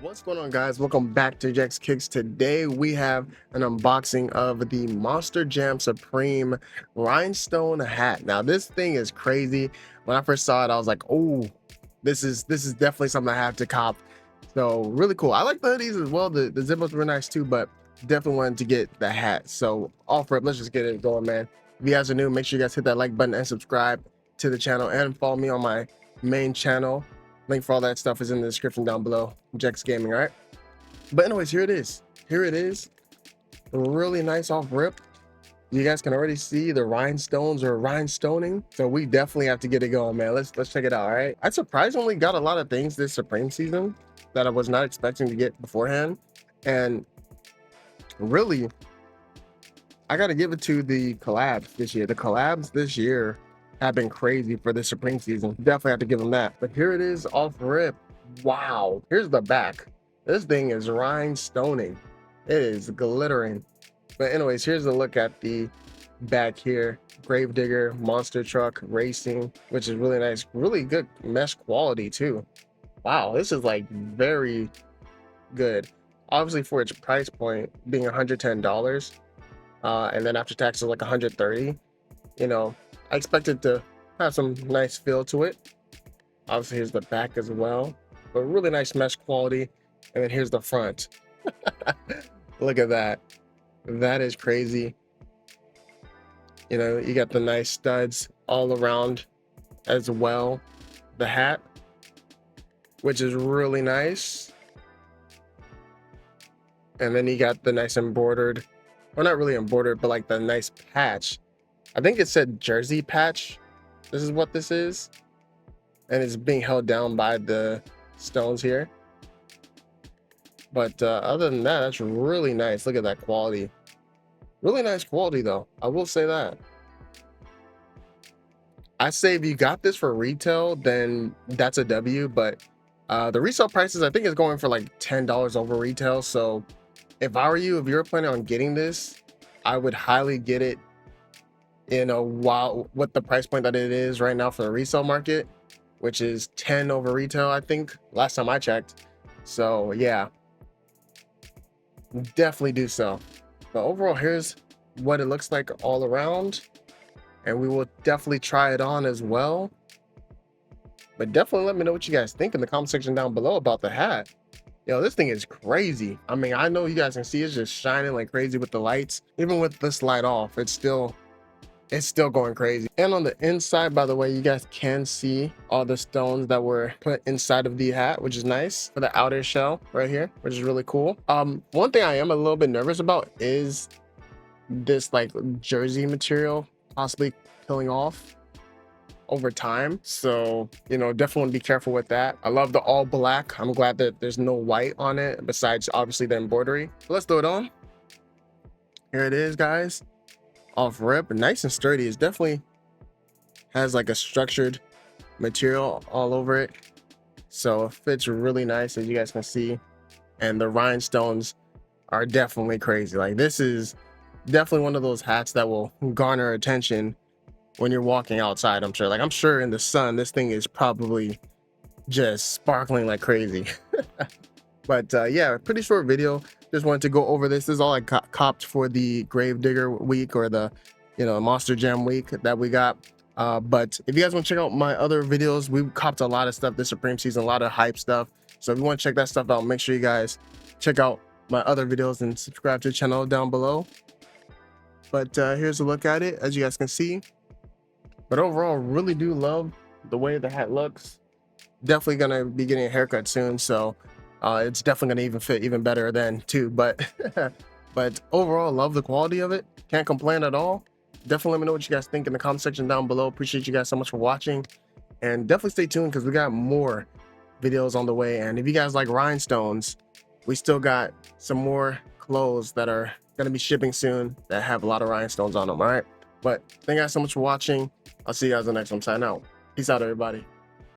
What's going on, guys? Welcome back to JECS. Today we have an unboxing of the Monster Jam Supreme rhinestone hat. Now this thing is crazy. When I first saw it, I was like, oh, this is definitely something I have to cop. So really cool. I like the hoodies as well. The zippers were nice too, but definitely wanted to get the hat. So off rip, let's just get it going, man. If you guys are new, make sure you guys hit that like button and subscribe to the channel and follow me on my main channel. Link for all that stuff is in the description down below. JECS Gaming, all right? But anyways, here it is. Here it is. Really nice off rip. You guys can already see the rhinestones or rhinestoning. So we definitely have to get it going, man. Let's check it out, all right? I surprisingly got a lot of things this Supreme season that I was not expecting to get beforehand. And really, I got to give it to the collabs this year. The collabs this year have been crazy for this Supreme season. Definitely have to give them that. But here it is off rip. Wow. Here's the back. This thing is rhinestoning. It is glittering. But anyways, here's a look at the back here. Gravedigger, monster truck, racing, which is really nice. Really good mesh quality too. Wow, this is like very good. Obviously for its price point being $110, and then after taxes like $130, you know, I expect it to have some nice feel to it. Obviously, here's the back as well, but really nice mesh quality. And then here's the front. Look at that. That is crazy. You know, you got the nice studs all around as well. The hat, which is really nice. And then you got the nice embroidered, well, not really embroidered, but like the nice patch. I think it said jersey patch. This is what this is. And it's being held down by the stones here. But other than that, that's really nice. Look at that quality. Really nice quality though. I will say that. I say if you got this for retail, then that's a W. But the resale prices, I think, is going for like $10 over retail. So if I were you, if you're planning on getting this, I would highly get it. You know, while with the price point that it is right now for the resale market, which is 10 over retail, I think, last time I checked. So yeah, definitely do so. But overall, here's what it looks like all around, and we will definitely try it on as well. But definitely let me know what you guys think in the comment section down below about the hat. Yo, this thing is crazy. I mean, I know you guys can see it's just shining like crazy with the lights. Even with this light off, it's still going crazy. And on the inside, by the way, you guys can see all the stones that were put inside of the hat, which is nice, for the outer shell right here, which is really cool. One thing I am a little bit nervous about is this like jersey material possibly peeling off over time. So, you know, definitely want to be careful with that. I love the all black. I'm glad that there's no white on it besides obviously the embroidery. Let's throw it on. Here it is, guys. Off rip, nice and sturdy. It definitely has like a structured material all over it, so it fits really nice, as you guys can see. And the rhinestones are definitely crazy. Like, this is definitely one of those hats that will garner attention when you're walking outside. I'm sure in the sun this thing is probably just sparkling like crazy. But yeah, pretty short video. Just wanted to go over this. This is all I copped for the Gravedigger week, or the, you know, Monster Jam week that we got. But if you guys want to check out my other videos, we copped a lot of stuff this Supreme season, a lot of hype stuff. So if you want to check that stuff out, make sure you guys check out my other videos and subscribe to the channel down below. But here's a look at it, as you guys can see. But overall, really do love the way the hat looks. Definitely gonna be getting a haircut soon, so it's definitely gonna even fit even better then too. But but overall, love the quality of it. Can't complain at all. Definitely let me know what you guys think in the comment section down below. Appreciate you guys so much for watching, and definitely stay tuned because we got more videos on the way. And if you guys like rhinestones, we still got some more clothes that are gonna be shipping soon that have a lot of rhinestones on them. All right, but thank you guys so much for watching. I'll see you guys in the next one. Sign out. Peace out, everybody.